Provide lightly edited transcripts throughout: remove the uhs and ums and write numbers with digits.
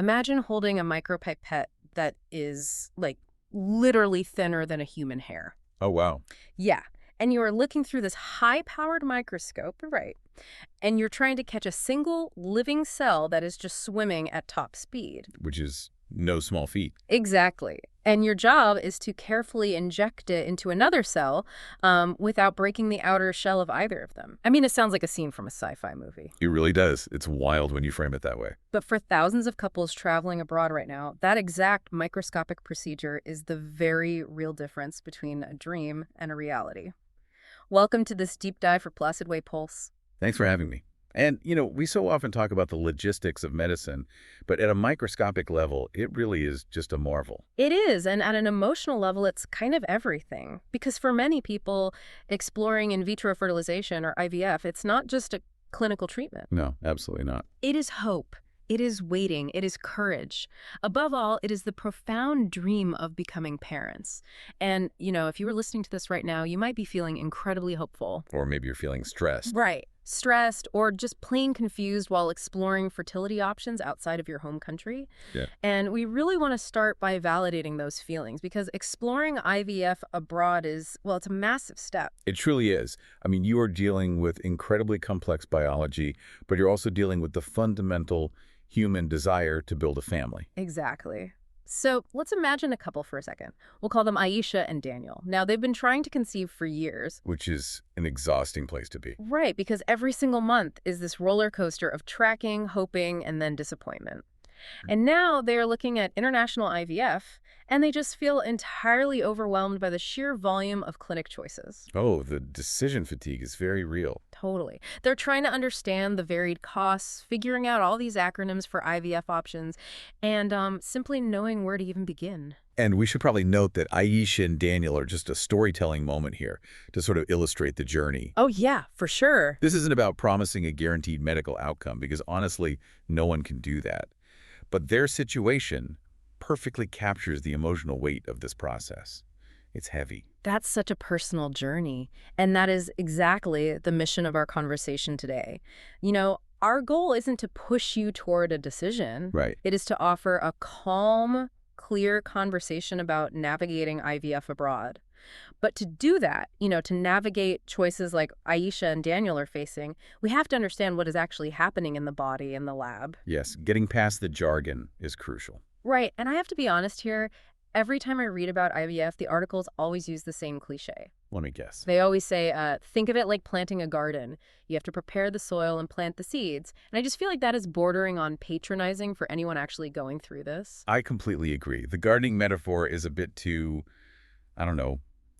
Imagine holding a micropipette that is, like, literally thinner than a human hair. Oh, wow. Yeah. And you are looking through this high-powered microscope, right? And you're trying to catch a single living cell that is just swimming at top speed. Which is no small feat. Exactly. And your job is to carefully inject it into another cell without breaking the outer shell of either of them. I mean, it sounds like a scene from a sci-fi movie. It really does. It's wild when you frame it that way. But for thousands of couples traveling abroad right now, that exact microscopic procedure is the very real difference between a dream and a reality. Welcome to this deep dive for PlacidWay Pulse. Thanks for having me. And, we so often talk about the logistics of medicine, but at a microscopic level, it really is just a marvel. It is, and at an emotional level, it's kind of everything. Because for many people, exploring in vitro fertilization, or IVF, it's not just a clinical treatment. No, absolutely not. It is hope. It is waiting. It is courage. Above all, it is the profound dream of becoming parents. And, if you were listening to this right now, you might be feeling incredibly hopeful. Or maybe you're feeling stressed. Right. Stressed or just plain confused while exploring fertility options outside of your home country. Yeah. And we really want to start by validating those feelings because exploring IVF abroad is, well, it's a massive step. It truly is. I mean, you are dealing with incredibly complex biology, but you're also dealing with the fundamental human desire to build a family. Exactly. So let's imagine a couple for a second. We'll call them Aisha and Daniel. Now, they've been trying to conceive for years. Which is an exhausting place to be. Right, because every single month is this roller coaster of tracking, hoping, and then disappointment. And now they're looking at international IVF, and they just feel entirely overwhelmed by the sheer volume of clinic choices. Oh, the decision fatigue is very real. Totally. They're trying to understand the varied costs, figuring out all these acronyms for IVF options, and simply knowing where to even begin. And we should probably note that Aisha and Daniel are just a storytelling moment here to sort of illustrate the journey. Oh, yeah, for sure. This isn't about promising a guaranteed medical outcome, because honestly, no one can do that. But their situation perfectly captures the emotional weight of this process. It's heavy. That's such a personal journey. And that is exactly the mission of our conversation today. Our goal isn't to push you toward a decision. Right. It is to offer a calm, clear conversation about navigating IVF abroad. But to do that, to navigate choices like Aisha and Daniel are facing, we have to understand what is actually happening in the body in the lab. Yes, getting past the jargon is crucial. Right. And I have to be honest here. Every time I read about IVF, the articles always use the same cliche. Let me guess. They always say, think of it like planting a garden. You have to prepare the soil and plant the seeds. And I just feel like that is bordering on patronizing for anyone actually going through this. I completely agree. The gardening metaphor is a bit too,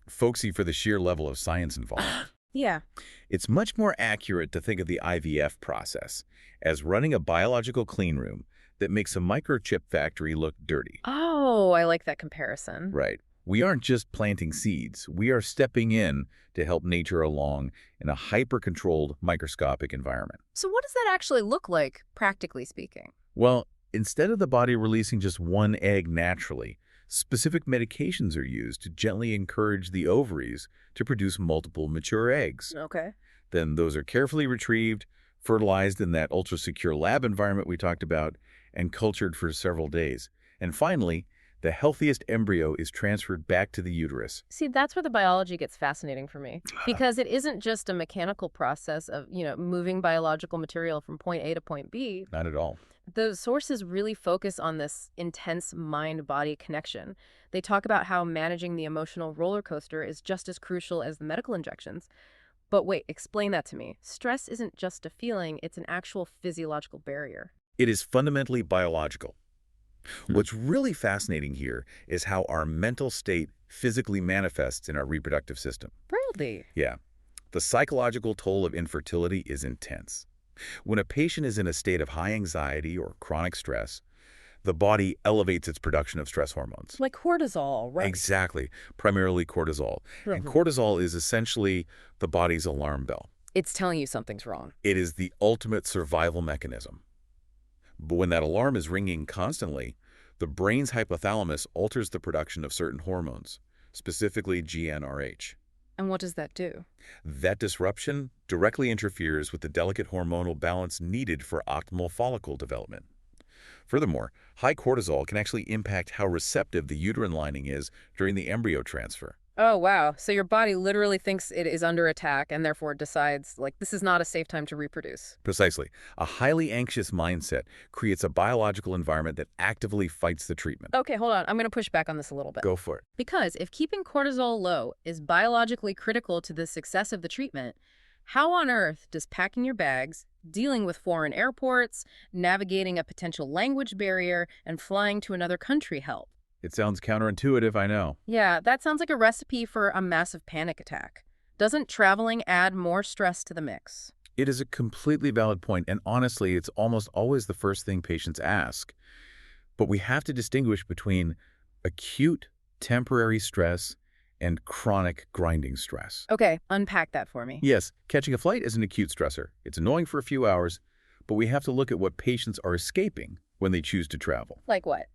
folksy for the sheer level of science involved. Yeah. It's much more accurate to think of the IVF process as running a biological clean room that makes a microchip factory look dirty. Oh, I like that comparison. Right. We aren't just planting seeds. We are stepping in to help nature along in a hyper-controlled microscopic environment. So what does that actually look like, practically speaking? Well, instead of the body releasing just one egg naturally, specific medications are used to gently encourage the ovaries to produce multiple mature eggs. Okay. Then those are carefully retrieved, fertilized in that ultra-secure lab environment we talked about, and cultured for several days. And finally, the healthiest embryo is transferred back to the uterus. See, that's where the biology gets fascinating for me, because it isn't just a mechanical process of, moving biological material from point A to point B. Not at all. The sources really focus on this intense mind-body connection. They talk about how managing the emotional roller coaster is just as crucial as the medical injections. But wait, explain that to me. Stress isn't just a feeling, it's an actual physiological barrier. It is fundamentally biological. What's really fascinating here is how our mental state physically manifests in our reproductive system. Really? Yeah. The psychological toll of infertility is intense. When a patient is in a state of high anxiety or chronic stress, the body elevates its production of stress hormones. Like cortisol, right? Exactly. Primarily cortisol. And cortisol is essentially the body's alarm bell. It's telling you something's wrong. It is the ultimate survival mechanism. But when that alarm is ringing constantly, the brain's hypothalamus alters the production of certain hormones, specifically GnRH. And what does that do? That disruption directly interferes with the delicate hormonal balance needed for optimal follicle development. Furthermore, high cortisol can actually impact how receptive the uterine lining is during the embryo transfer. Oh, wow. So your body literally thinks it is under attack and therefore decides, like, this is not a safe time to reproduce. Precisely. A highly anxious mindset creates a biological environment that actively fights the treatment. Okay, hold on. I'm going to push back on this a little bit. Go for it. Because if keeping cortisol low is biologically critical to the success of the treatment, how on earth does packing your bags, dealing with foreign airports, navigating a potential language barrier, and flying to another country help? It sounds counterintuitive, I know. Yeah, that sounds like a recipe for a massive panic attack. Doesn't traveling add more stress to the mix? It is a completely valid point, and honestly, it's almost always the first thing patients ask. But we have to distinguish between acute, temporary stress and chronic, grinding stress. Okay, unpack that for me. Yes, catching a flight is an acute stressor. It's annoying for a few hours, but we have to look at what patients are escaping when they choose to travel. Like what?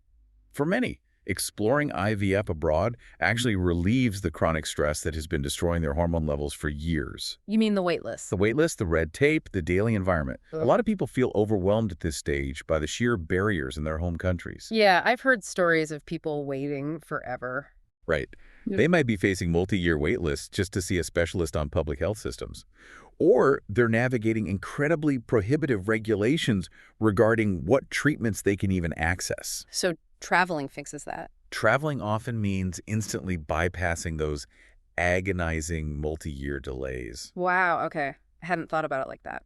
For many, exploring IVF abroad actually relieves the chronic stress that has been destroying their hormone levels for years. You mean the wait list? The waitlist, the red tape, the daily environment. Ugh. A lot of people feel overwhelmed at this stage by the sheer barriers in their home countries. Yeah, I've heard stories of people waiting forever. Right. Yeah. They might be facing multi-year wait lists just to see a specialist on public health systems. Or they're navigating incredibly prohibitive regulations regarding what treatments they can even access. So traveling fixes that. Traveling often means instantly bypassing those agonizing multi-year delays. Wow, okay. I hadn't thought about it like that.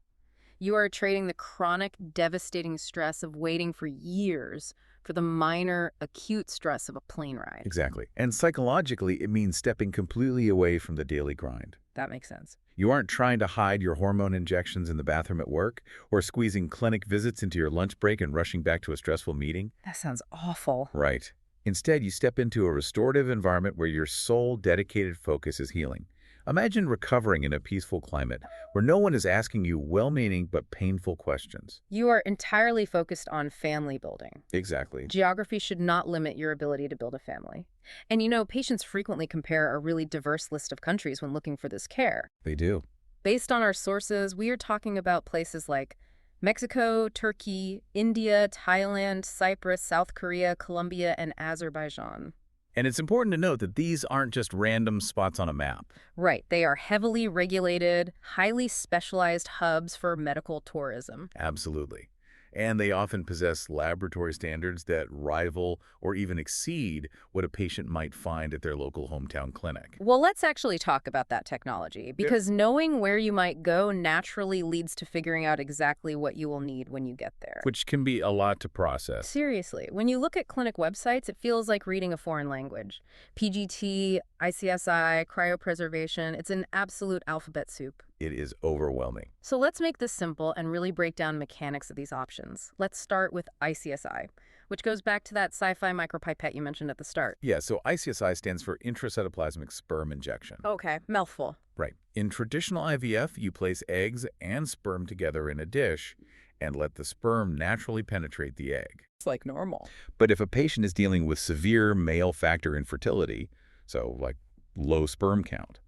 You are trading the chronic, devastating stress of waiting for years for the minor, acute stress of a plane ride. Exactly. And psychologically, it means stepping completely away from the daily grind. That makes sense. You aren't trying to hide your hormone injections in the bathroom at work or squeezing clinic visits into your lunch break and rushing back to a stressful meeting. That sounds awful. Right. Instead, you step into a restorative environment where your sole dedicated focus is healing. Imagine recovering in a peaceful climate where no one is asking you well-meaning but painful questions. You are entirely focused on family building. Exactly. Geography should not limit your ability to build a family. And you know, patients frequently compare a really diverse list of countries when looking for this care. They do. Based on our sources, we are talking about places like Mexico, Turkey, India, Thailand, Cyprus, South Korea, Colombia, and Azerbaijan. And it's important to note that these aren't just random spots on a map. Right. They are heavily regulated, highly specialized hubs for medical tourism. Absolutely. And they often possess laboratory standards that rival or even exceed what a patient might find at their local hometown clinic. Well, let's actually talk about that technology, because knowing where you might go naturally leads to figuring out exactly what you will need when you get there. Which can be a lot to process. Seriously, when you look at clinic websites, it feels like reading a foreign language. PGT, ICSI, cryopreservation, it's an absolute alphabet soup. It is overwhelming. So let's make this simple and really break down mechanics of these options. Let's start with ICSI, which goes back to that sci-fi micropipette you mentioned at the start. Yeah, so ICSI stands for intracytoplasmic sperm injection. Okay, mouthful. Right. In traditional IVF, you place eggs and sperm together in a dish and let the sperm naturally penetrate the egg. It's like normal. But if a patient is dealing with severe male factor infertility, so like low sperm count,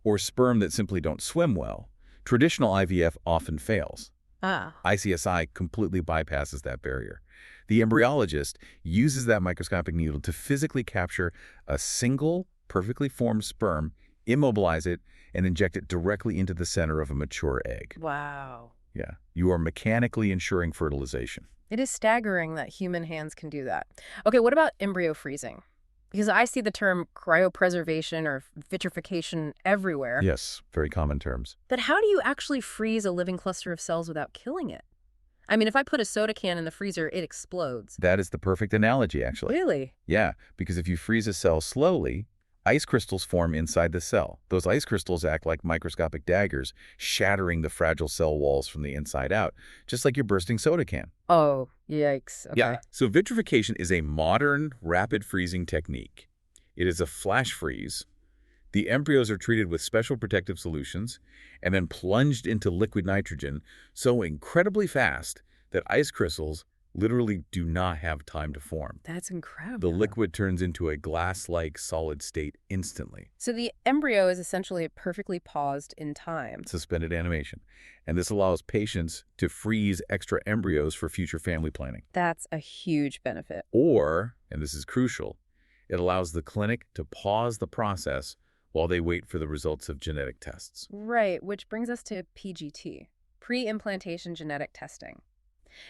or sperm that simply don't swim well, traditional IVF often fails. ICSI completely bypasses that barrier. The embryologist uses that microscopic needle to physically capture a single, perfectly formed sperm, immobilize it, and inject it directly into the center of a mature egg. Wow. Yeah, you are mechanically ensuring fertilization. It is staggering that human hands can do that. Okay, what about embryo freezing? Because I see the term cryopreservation or vitrification everywhere. Yes, very common terms. But how do you actually freeze a living cluster of cells without killing it? I mean, if I put a soda can in the freezer, it explodes. That is the perfect analogy, actually. Really? Yeah, because if you freeze a cell slowly, ice crystals form inside the cell. Those ice crystals act like microscopic daggers, shattering the fragile cell walls from the inside out, just like your bursting soda can. Oh, yikes. Okay. Yeah, so vitrification is a modern, rapid freezing technique. It is a flash freeze. The embryos are treated with special protective solutions and then plunged into liquid nitrogen so incredibly fast that ice crystals literally do not have time to form. That's The incredible. liquid turns into a glass-like solid state instantly. So the embryo is essentially perfectly paused in time. Suspended animation. And this allows patients to freeze extra embryos for future family planning. That's a huge benefit. Or, and this is crucial, it allows the clinic to pause the process while they wait for the results of genetic tests. Right, which brings us to PGT, pre-implantation genetic testing.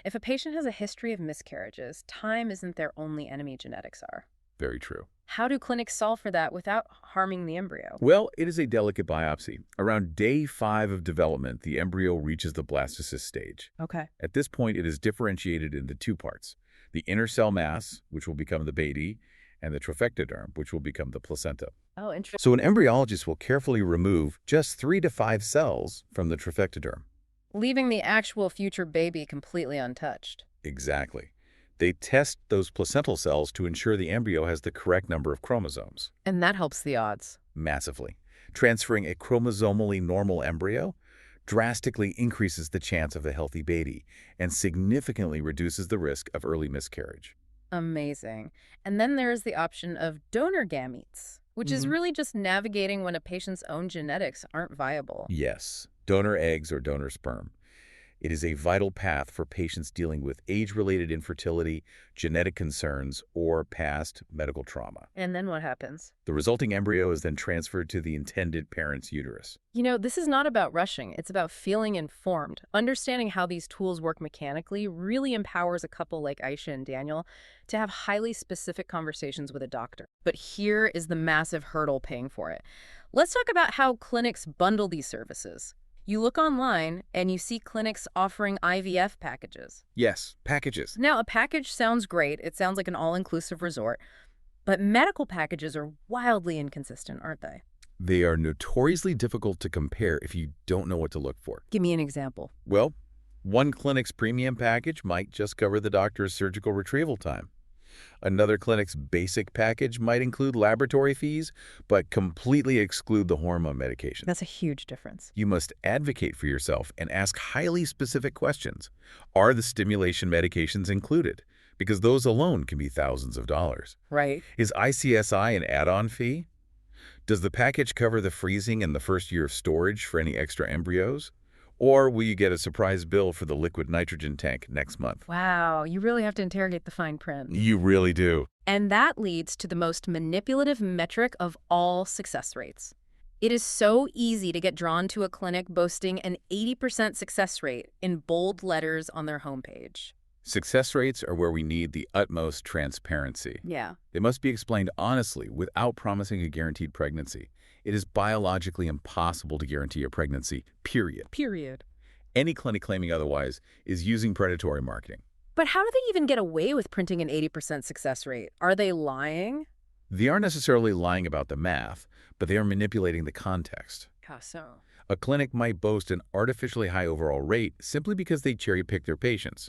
If a patient has a history of miscarriages, time isn't their only enemy, genetics are. Very true. How do clinics solve for that without harming the embryo? Well, it is a delicate biopsy. Around day 5 of development, the embryo reaches the blastocyst stage. Okay. At this point, it is differentiated into 2 parts: the inner cell mass, which will become the baby, and the trophectoderm, which will become the placenta. Oh, interesting. So an embryologist will carefully remove just 3 to 5 cells from the trophectoderm. Leaving the actual future baby completely untouched. Exactly. They test those placental cells to ensure the embryo has the correct number of chromosomes. And that helps the odds. Massively. Transferring a chromosomally normal embryo drastically increases the chance of a healthy baby and significantly reduces the risk of early miscarriage. Amazing. And then there is the option of donor gametes, which is really just navigating when a patient's own genetics aren't viable. Yes, donor eggs or donor sperm. It is a vital path for patients dealing with age-related infertility, genetic concerns, or past medical trauma. And then what happens? The resulting embryo is then transferred to the intended parent's uterus. You know, this is not about rushing. It's about feeling informed. Understanding how these tools work mechanically really empowers a couple like Aisha and Daniel to have highly specific conversations with a doctor. But here is the massive hurdle paying for it. Let's talk about how clinics bundle these services. You look online and you see clinics offering IVF packages. Yes, packages. Now, a package sounds great. It sounds like an all-inclusive resort. But medical packages are wildly inconsistent, aren't they? They are notoriously difficult to compare if you don't know what to look for. Give me an example. Well, one clinic's premium package might just cover the doctor's surgical retrieval time. Another clinic's basic package might include laboratory fees, but completely exclude the hormone medication. That's a huge difference. You must advocate for yourself and ask highly specific questions. Are the stimulation medications included? Because those alone can be thousands of dollars. Right. Is ICSI an add-on fee? Does the package cover the freezing and the first year of storage for any extra embryos? Or will you get a surprise bill for the liquid nitrogen tank next month? Wow, you really have to interrogate the fine print. You really do. And that leads to the most manipulative metric of all, success rates. It is so easy to get drawn to a clinic boasting an 80% success rate in bold letters on their homepage. Success rates are where we need the utmost transparency. Yeah. They must be explained honestly without promising a guaranteed pregnancy. It is biologically impossible to guarantee a pregnancy, period. Period. Any clinic claiming otherwise is using predatory marketing. But how do they even get away with printing an 80% success rate? Are they lying? They aren't necessarily lying about the math, but they are manipulating the context. How so? A clinic might boast an artificially high overall rate simply because they cherry-pick their patients.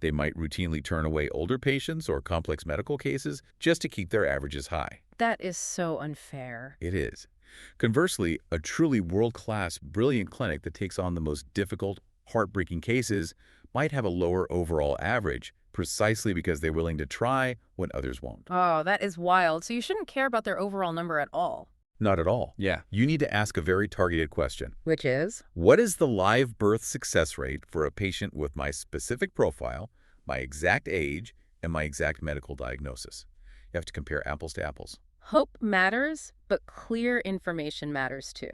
They might routinely turn away older patients or complex medical cases just to keep their averages high. That is so unfair. It is. Conversely, a truly world-class, brilliant clinic that takes on the most difficult, heartbreaking cases might have a lower overall average precisely because they're willing to try when others won't. Oh, that is wild. So you shouldn't care about their overall number at all. Not at all. Yeah. You need to ask a very targeted question. Which is? What is the live birth success rate for a patient with my specific profile, my exact age, and my exact medical diagnosis? You have to compare apples to apples. Hope matters, but clear information matters too.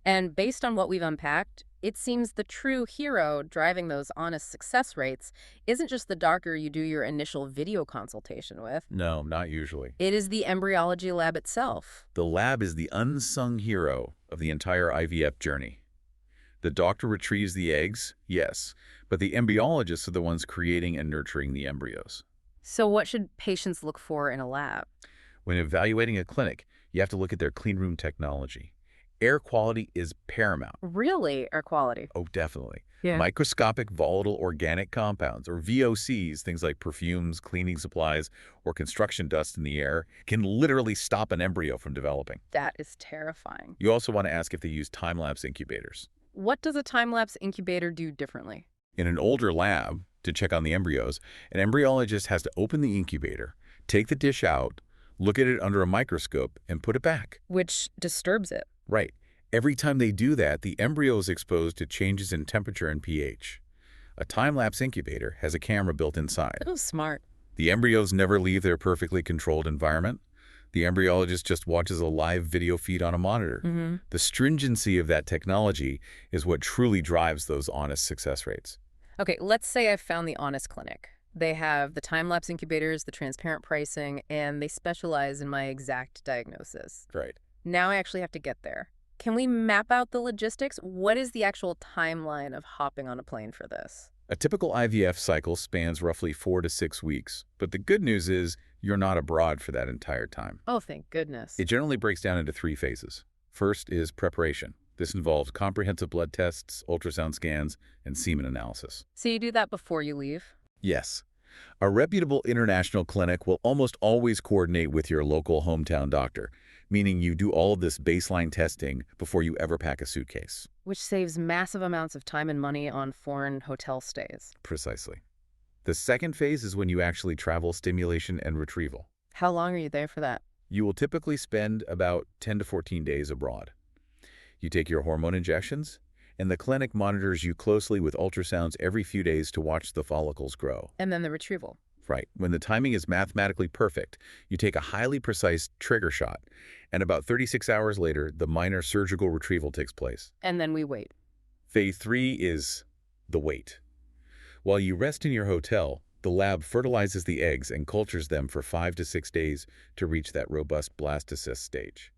And based on what we've unpacked, it seems the true hero driving those honest success rates isn't just the doctor you do your initial video consultation with. No, not usually. It is the embryology lab itself. The lab is the unsung hero of the entire IVF journey. The doctor retrieves the eggs, yes, but the embryologists are the ones creating and nurturing the embryos. So what should patients look for in a lab? When evaluating a clinic, you have to look at their cleanroom technology. Air quality is paramount. Really, air quality? Oh, definitely. Yeah. Microscopic volatile organic compounds, or VOCs, things like perfumes, cleaning supplies, or construction dust in the air, can literally stop an embryo from developing. That is terrifying. You also want to ask if they use time-lapse incubators. What does a time-lapse incubator do differently? In an older lab, to check on the embryos, an embryologist has to open the incubator, take the dish out, look at it under a microscope, and put it back. Which disturbs it. Right. Every time they do that, the embryo is exposed to changes in temperature and pH. A time-lapse incubator has a camera built inside. Oh, smart. The embryos never leave their perfectly controlled environment. The embryologist just watches a live video feed on a monitor. The stringency of that technology is what truly drives those honest success rates. Okay, let's say I've found the Honest Clinic. They have the time-lapse incubators, the transparent pricing, and they specialize in my exact diagnosis. Right. Now I actually have to get there. Can we map out the logistics? What is the actual timeline of hopping on a plane for this? A typical IVF cycle spans roughly 4 to 6 weeks, but the good news is you're not abroad for that entire time. Oh, thank goodness. It generally breaks down into 3 phases. First is preparation. This involves comprehensive blood tests, ultrasound scans, and semen analysis. So you do that before you leave? Yes. A reputable international clinic will almost always coordinate with your local hometown doctor, meaning you do all of this baseline testing before you ever pack a suitcase. Which saves massive amounts of time and money on foreign hotel stays. Precisely. The second phase is when you actually travel stimulation and retrieval. How long are you there for that? You will typically spend about 10 to 14 days abroad. You take your hormone injections, and the clinic monitors you closely with ultrasounds every few days to watch the follicles grow. And then the retrieval. Right. When the timing is mathematically perfect, you take a highly precise trigger shot, and about 36 hours later, the minor surgical retrieval takes place. And then we wait. Phase 3 is the wait. While you rest in your hotel, the lab fertilizes the eggs and cultures them for 5 to 6 days to reach that robust blastocyst stage.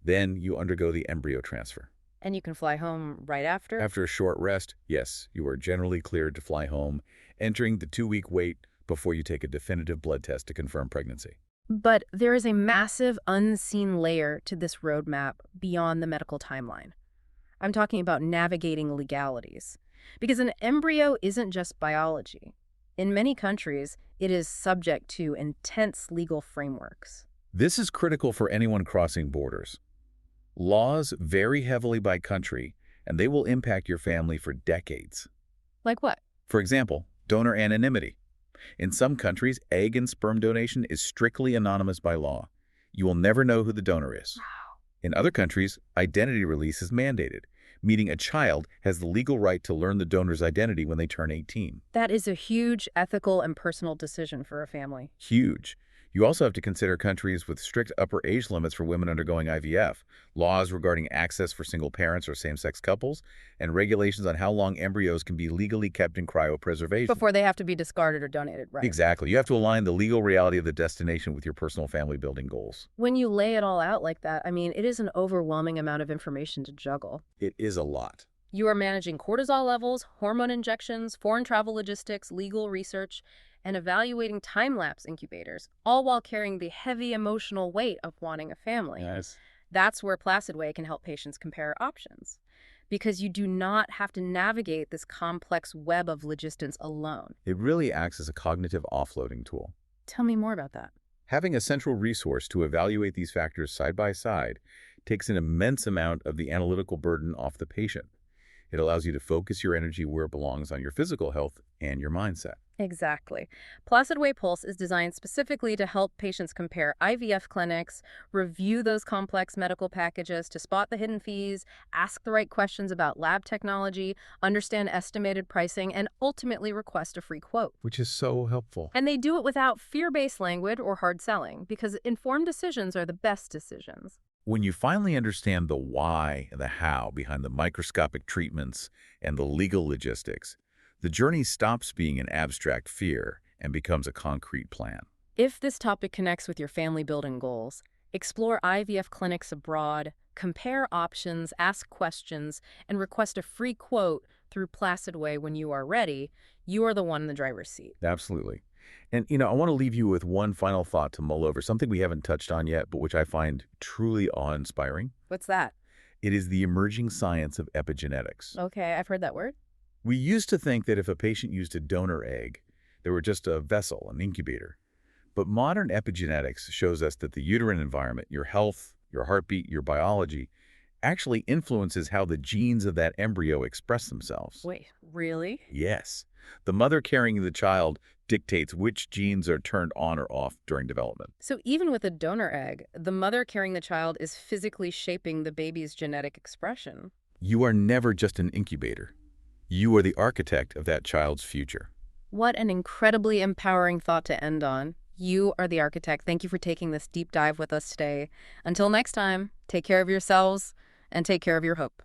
Then you undergo the embryo transfer. And you can fly home right after? After a short rest, yes, you are generally cleared to fly home, entering the 2-week wait before you take a definitive blood test to confirm pregnancy. But there is a massive unseen layer to this roadmap beyond the medical timeline. I'm talking about navigating legalities. Because an embryo isn't just biology. In many countries, it is subject to intense legal frameworks. This is critical for anyone crossing borders. Laws vary heavily by country, and they will impact your family for decades. Like what? For example, donor anonymity. In some countries, egg and sperm donation is strictly anonymous by law. You will never know who the donor is. Wow. In other countries, identity release is mandated, meaning a child has the legal right to learn the donor's identity when they turn 18. That is a huge ethical and personal decision for a family. Huge. You also have to consider countries with strict upper age limits for women undergoing IVF, laws regarding access for single parents or same-sex couples, and regulations on how long embryos can be legally kept in cryopreservation. Before they have to be discarded or donated, right? Exactly. You have to align the legal reality of the destination with your personal family-building goals. When you lay it all out like that, it is an overwhelming amount of information to juggle. It is a lot. You are managing cortisol levels, hormone injections, foreign travel logistics, legal research, and evaluating time-lapse incubators, all while carrying the heavy emotional weight of wanting a family. Yes. That's where PlacidWay can help patients compare options, because you do not have to navigate this complex web of logistics alone. It really acts as a cognitive offloading tool. Tell me more about that. Having a central resource to evaluate these factors side by side takes an immense amount of the analytical burden off the patient. It allows you to focus your energy where it belongs on your physical health and your mindset. Exactly. PlacidWay Pulse is designed specifically to help patients compare IVF clinics, review those complex medical packages to spot the hidden fees, ask the right questions about lab technology, understand estimated pricing, and ultimately request a free quote. Which is so helpful. And they do it without fear-based language or hard selling, because informed decisions are the best decisions. When you finally understand the why and the how behind the microscopic treatments and the legal logistics, the journey stops being an abstract fear and becomes a concrete plan. If this topic connects with your family-building goals, explore IVF clinics abroad, compare options, ask questions, and request a free quote through PlacidWay when you are ready. You are the one in the driver's seat. Absolutely. And, I want to leave you with one final thought to mull over, something we haven't touched on yet, but which I find truly awe-inspiring. What's that? It is the emerging science of epigenetics. Okay, I've heard that word. We used to think that if a patient used a donor egg, they were just a vessel, an incubator. But modern epigenetics shows us that the uterine environment, your health, your heartbeat, your biology, actually influences how the genes of that embryo express themselves. Wait, really? Yes. The mother carrying the child dictates which genes are turned on or off during development. So even with a donor egg, the mother carrying the child is physically shaping the baby's genetic expression. You are never just an incubator. You are the architect of that child's future. What an incredibly empowering thought to end on. You are the architect. Thank you for taking this deep dive with us today. Until next time, take care of yourselves and take care of your hope.